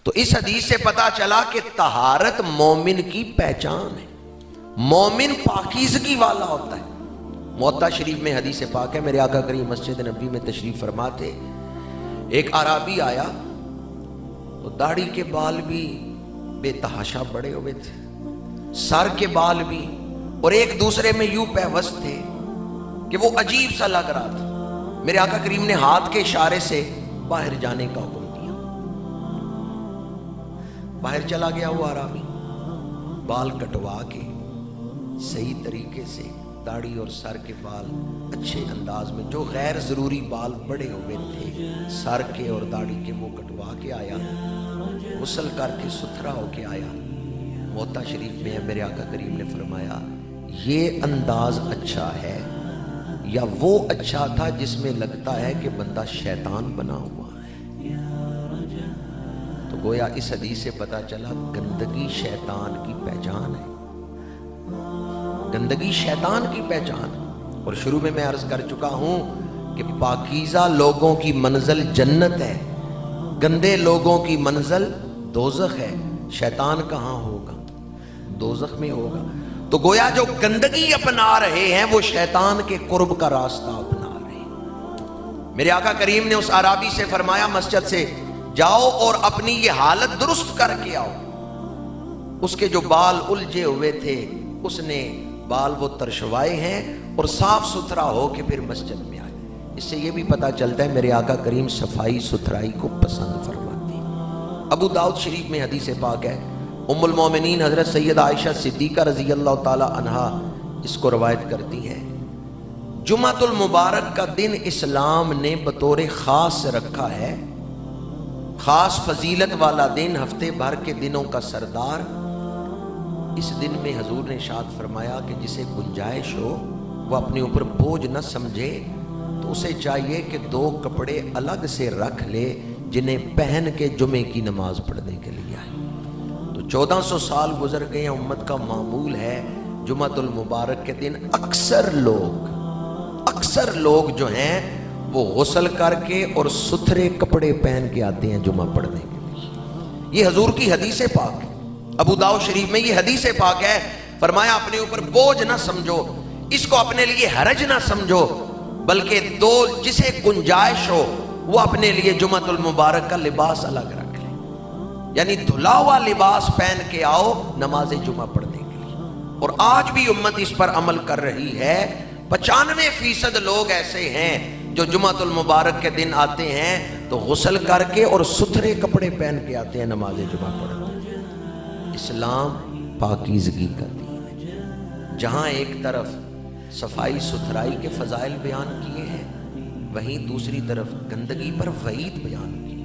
تو اس حدیث سے پتا چلا کہ طہارت مومن کی پہچان ہے، مومن پاکیزگی والا ہوتا ہے۔ موطا شریف میں حدیث پاک ہے، میرے آقا کریم مسجد نبی میں تشریف فرما تھے، ایک عرابی آیا تو داڑھی کے بال بھی بے تحاشا بڑے ہوئے تھے، سر کے بال بھی، اور ایک دوسرے میں یوں پیوست تھے کہ وہ عجیب سا لگ رہا تھا۔ میرے آقا کریم نے ہاتھ کے اشارے سے باہر جانے کا حکم دیا، باہر چلا گیا وہ عرابی، بال کٹوا کے صحیح طریقے سے داڑھی اور سر کے بال اچھے انداز میں، جو غیر ضروری بال بڑے ہوئے تھے سر کے اور داڑھی کے، وہ کٹوا کے آیا، غسل کر کے ستھرا ہو کے آیا۔ موطا شریف میں میرے آقا کریم نے فرمایا یہ انداز اچھا ہے یا وہ اچھا تھا جس میں لگتا ہے کہ بندہ شیطان بنا ہوا ہے؟ تو گویا اس حدیث سے پتا چلا گندگی شیطان کی پہچان ہے، گندگی شیطان کی پہچان ہے۔ اور شروع میں عرض کر چکا ہوں کہ پاکیزہ لوگوں کی منزل جنت ہے، گندے لوگوں کی منزل دوزخ ہے۔ شیطان کہاں ہوگا؟ دوزخ میں ہوگا۔ تو گویا جو گندگی اپنا رہے ہیں وہ شیطان کے قرب کا راستہ اپنا رہے ہیں۔ میرے آقا کریم نے اس عرابی سے فرمایا مسجد سے جاؤ اور اپنی یہ حالت درست کر کے آؤ۔ اس کے جو بال الجھے ہوئے تھے اس نے بال وہ ترشوائے ہیں اور صاف ستھرا ہو کے پھر مسجد میں آئے۔ اس سے یہ بھی پتا چلتا ہے میرے آقا کریم صفائی ستھرائی کو پسند فرماتے ہیں۔ ابو داؤد شریف میں حدیث پاک ہے، ام المومنین حضرت سیدہ عائشہ صدیقہ رضی اللہ تعالی عنہا اس کو روایت کرتی ہیں، جمعۃ المبارک کا دن اسلام نے بطور خاص رکھا ہے، خاص فضیلت والا دن، ہفتے بھر کے دنوں کا سردار۔ اس دن میں حضور نے ارشاد فرمایا کہ جسے گنجائش ہو وہ اپنے اوپر بوجھ نہ سمجھے تو اسے چاہیے کہ 2 کپڑے الگ سے رکھ لے جنہیں پہن کے جمعے کی نماز پڑھنے کے لیے آئے۔ تو 1400 سال گزر گئے ہیں، امت کا معمول ہے جمعۃ المبارک کے دن اکثر لوگ جو ہیں وہ غسل کر کے اور ستھرے کپڑے پہن کے آتے ہیں جمعہ پڑھنے کے لیے۔ یہ حضور کی حدیث پاک ہے، ابو داؤد شریف میں یہ حدیث پاک ہے۔ فرمایا اپنے اوپر بوجھ نہ سمجھو، اس کو اپنے لیے حرج نہ سمجھو، بلکہ جسے گنجائش ہو وہ اپنے لیے جمعۃ المبارک کا لباس الگ رکھ لے، یعنی دھلا ہوا لباس پہن کے آؤ نماز جمعہ پڑھنے کے لیے۔ اور آج بھی امت اس پر عمل کر رہی ہے۔ 95% لوگ ایسے ہیں جو جمعۃ المبارک کے دن آتے ہیں تو غسل کر کے اور ستھرے کپڑے پہن کے آتے ہیں نماز جمعہ پڑھنے۔ اسلام پاکیزگی کا دین ہے، جہاں ایک طرف صفائی ستھرائی کے فضائل بیان کیے ہیں وہیں دوسری طرف گندگی پر وعید بیان کی۔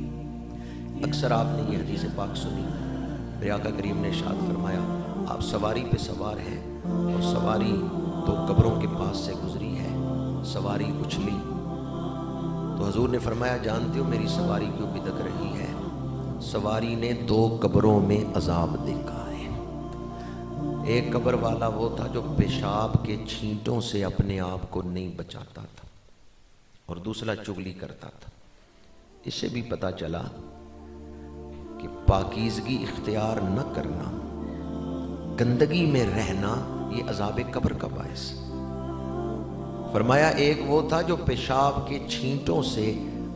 اکثر آپ نے یہ حدیث پاک سنی، میرے آقا کریم نے ارشاد فرمایا آپ سواری پہ سوار ہیں اور سواری 2 قبروں کے پاس سے گزری ہے، سواری اچھلی تو حضور نے فرمایا جانتے ہو میری سواری کیوں بدک رہی ہے؟ سواری نے 2 قبروں میں عذاب دیکھا ہے۔ ایک قبر والا وہ تھا جو پیشاب کے چھینٹوں سے اپنے آپ کو نہیں بچاتا تھا اور دوسرا چغلی کرتا تھا۔ اس سے بھی پتا چلا کہ پاکیزگی اختیار نہ کرنا، گندگی میں رہنا یہ عذاب قبر کا باعث۔ فرمایا ایک وہ تھا جو پیشاب کے چھینٹوں سے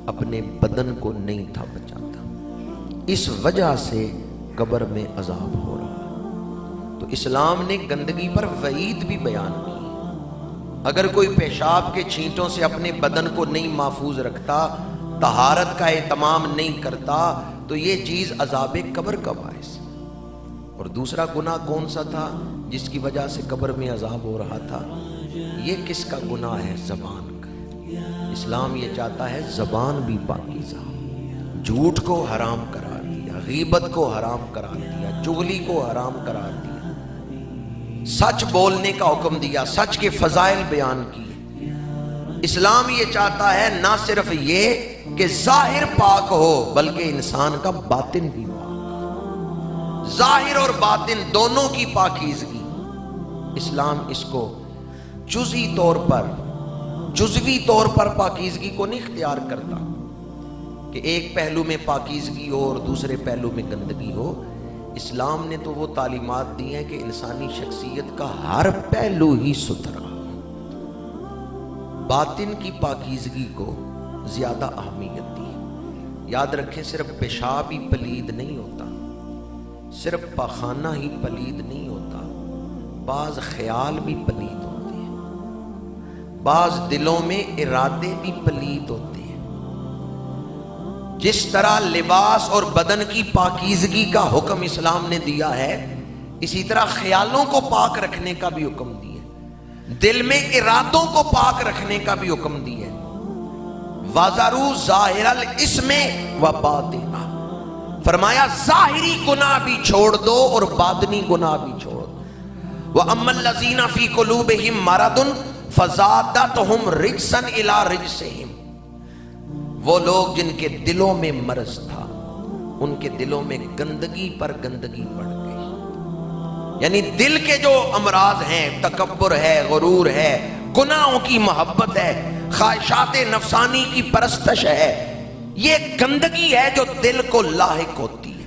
اپنے بدن کو نہیں تھا بچاتا، اس وجہ سے قبر میں عذاب ہو رہا۔ تو اسلام نے گندگی پر وعید بھی بیان کی۔ اگر کوئی پیشاب کے چھینٹوں سے اپنے بدن کو نہیں محفوظ رکھتا، طہارت کا اہتمام نہیں کرتا تو یہ چیز عذاب قبر کا باعث۔ اور دوسرا گناہ کون سا تھا جس کی وجہ سے قبر میں عذاب ہو رہا تھا؟ یہ کس کا گناہ ہے؟ زبان کا۔ اسلام یہ چاہتا ہے زبان بھی پاکیزہ، جھوٹ کو حرام قرار دیا، غیبت کو حرام قرار دیا، چغلی کو حرام قرار دیا، سچ بولنے کا حکم دیا، سچ کے فضائل بیان کیے۔ اسلام یہ چاہتا ہے نہ صرف یہ کہ ظاہر پاک ہو بلکہ انسان کا باطن بھی پاک، ظاہر اور باطن دونوں کی پاکیزگی۔ اسلام اس کو جزوی طور پر پاکیزگی کو نہیں اختیار کرتا کہ کہ ایک پہلو میں پاکیزگی ہو اور دوسرے پہلو میں گندگی ہو. اسلام نے تو وہ تعلیمات دی ہیں کہ انسانی شخصیت کا ہر پہلو ہی ستھرا. باطن کی پاکیزگی کو زیادہ اہمیت دی. یاد رکھیں صرف پیشاب ہی پلید نہیں ہوتا، صرف پاخانہ ہی پلید نہیں ہوتا، بعض خیال بھی پلید ہوتے ہیں، بعض دلوں میں ارادے بھی پلید ہوتے ہیں. جس طرح لباس اور بدن کی پاکیزگی کا حکم اسلام نے دیا ہے، اسی طرح خیالوں کو پاک رکھنے کا بھی حکم دیا ہے، دل میں ارادوں کو پاک رکھنے کا بھی حکم دیا ہے. وَذَرُوا ظَاهِرَ الْإِثْمِ وَبَاطِنَهُ، فرمایا ظاہری گناہ بھی چھوڑ دو اور باطنی گناہ بھی چھوڑ دو. وَأَمَّا الَّذِينَ فِي قُلُوبِهِم مَّرَضٌ فَزَادَتْهُمْ رِجْسًا إِلَىٰ رِجْسِهِمْ، وہ لوگ جن کے دلوں میں مرض تھا، ان کے دلوں میں گندگی پر گندگی بڑھ گئی. یعنی دل کے جو امراض ہیں، تکبر ہے، غرور ہے، گناہوں کی محبت ہے، خواہشات نفسانی کی پرستش ہے، یہ گندگی ہے جو دل کو لاحق ہوتی ہے.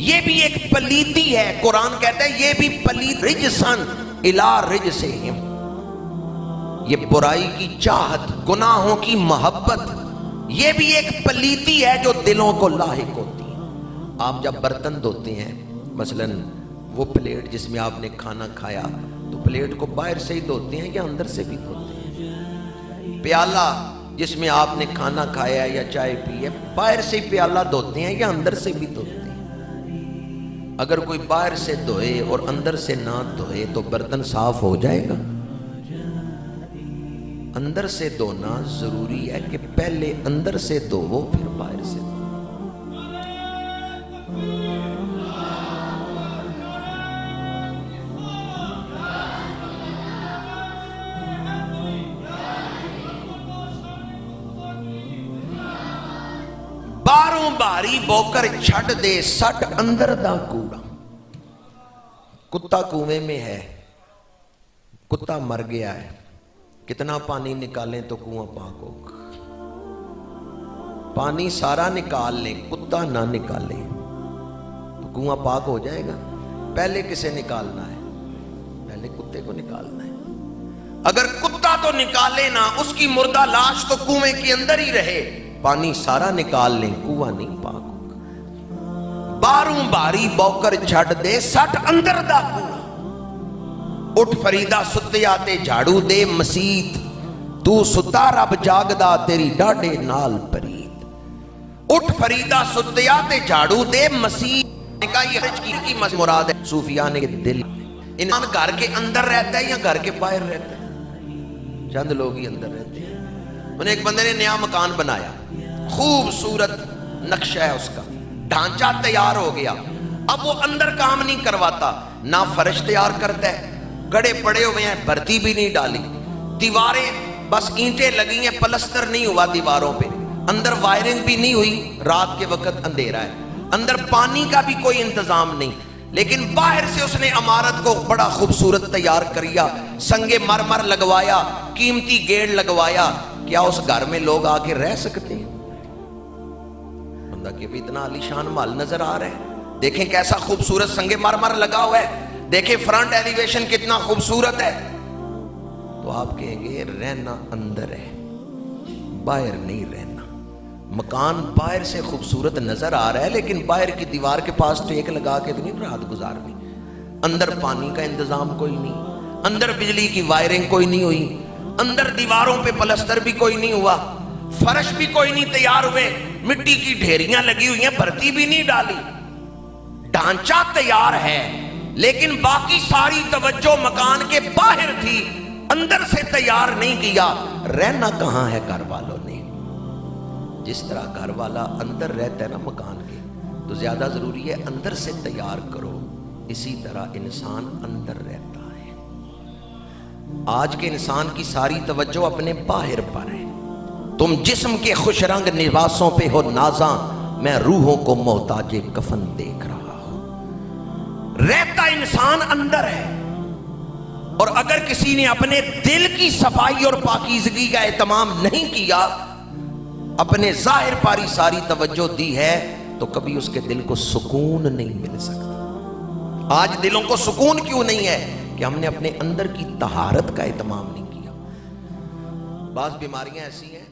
یہ بھی ایک پلیتی ہے. قرآن کہتا ہے یہ بھی پلید. رجسن الی رجسہم، یہ برائی کی چاہت، گناہوں کی محبت، یہ بھی ایک پلیتی ہے جو دلوں کو لاحق ہوتی ہے. آپ جب برتن دھوتے ہیں، مثلاً وہ پلیٹ جس میں آپ نے کھانا کھایا، تو پلیٹ کو باہر سے ہی دھوتے ہیں یا اندر سے بھی دھوتے ہیں؟ پیالہ جس میں آپ نے کھانا کھایا یا چائے پی ہے، باہر سے پیالہ دھوتے ہیں یا اندر سے بھی دھوتے ہیں؟ اگر کوئی باہر سے دھوئے اور اندر سے نہ دھوئے تو برتن صاف ہو جائے گا؟ اندر سے دھونا ضروری ہے کہ پہلے اندر سے دھوو پھر باہر سے دھو. باروں باری بوکر چھڑ دے سٹ اندر دا کوڑا. کتا کنویں میں ہے، کتا مر گیا ہے، کتنا پانی نکالیں تو کنواں پاک ہوگا؟ پانی سارا نکال لیں، کتا نہ نکالیں تو کنواں پاک ہو جائے گا؟ پہلے کسے نکالنا ہے؟ پہلے کتے کو نکالنا ہے. اگر کتا تو نکالے نہ، اس کی مردہ لاش تو کنویں کے اندر ہی رہے، پانی سارا نکال لیں کنواں نہیں پاک ہوگا. باروں باری بوکر چھڑ دے سٹ اندر دا کوڑا. اٹھ فریدہ ستیا تے جھاڑو دے مسیت، تو ستا رب جاگدا تیری ڈاڈے نال پرید. اٹھ فریدہ ستیا تے جھاڑو دے مسیت. یہ حج کی مراد ہے صوفیان کے دل. انسان گھر کے اندر رہتا ہے یا گھر کے باہر رہتا ہے؟ چند لوگ ہی اندر رہتے ہیں. انہیں ایک بندے نے نیا مکان بنایا، خوبصورت نقشہ ہے اس کا، ڈھانچہ تیار ہو گیا. اب وہ اندر کام نہیں کرواتا، نہ فرش تیار کرتا ہے، گڑے پڑے ہوئے ہیں، بھرتی بھی نہیں ڈالی، دیواریں بس اینٹیں لگی ہیں، پلستر نہیں ہوا دیواروں پہ، اندر وائرنگ بھی نہیں ہوئی، رات کے وقت اندھیرا ہے، اندر پانی کا بھی کوئی انتظام نہیں. لیکن باہر سے اس نے عمارت کو بڑا خوبصورت تیار کریا، سنگ مرمر لگوایا، قیمتی گیٹ لگوایا. کیا اس گھر میں لوگ آ کے رہ سکتے ہیں؟ بندہ کہ بھی اتنا عالی شان محل نظر آ رہا ہے، دیکھیں کیسا خوبصورت سنگ مرمر لگا ہوا ہے، دیکھیں فرنٹ ایلیویشن کتنا خوبصورت ہے. تو آپ کہیں گے رہنا اندر ہے، باہر نہیں رہنا. مکان باہر سے خوبصورت نظر آ رہا ہے لیکن باہر کی دیوار کے پاس ٹیک لگا کے تو نہیں رات گزارنی. اندر پانی کا انتظام کوئی نہیں، اندر بجلی کی وائرنگ کوئی نہیں ہوئی، اندر دیواروں پہ پلستر بھی کوئی نہیں ہوا، فرش بھی کوئی نہیں تیار ہوئے، مٹی کی ڈھیریاں لگی ہوئی ہیں، بھرتی بھی نہیں ڈالی. ڈھانچہ تیار ہے لیکن باقی ساری توجہ مکان کے باہر تھی، اندر سے تیار نہیں کیا. رہنا کہاں ہے گھر والوں نے؟ جس طرح گھر والا اندر رہتا ہے نا مکان کے، تو زیادہ ضروری ہے اندر سے تیار کرو. اسی طرح انسان اندر رہتا ہے. آج کے انسان کی ساری توجہ اپنے باہر پر ہے. تم جسم کے خوش رنگ لباسوں پہ ہو نازاں، میں روحوں کو محتاج کفن دیکھ رہا ہوں. رہتا انسان اندر ہے. اور اگر کسی نے اپنے دل کی صفائی اور پاکیزگی کا اہتمام نہیں کیا، اپنے ظاہر پاری ساری توجہ دی ہے تو کبھی اس کے دل کو سکون نہیں مل سکتا۔ آج دلوں کو سکون کیوں نہیں ہے؟ کہ ہم نے اپنے اندر کی طہارت کا اہتمام نہیں کیا۔ بعض بیماریاں ایسی ہیں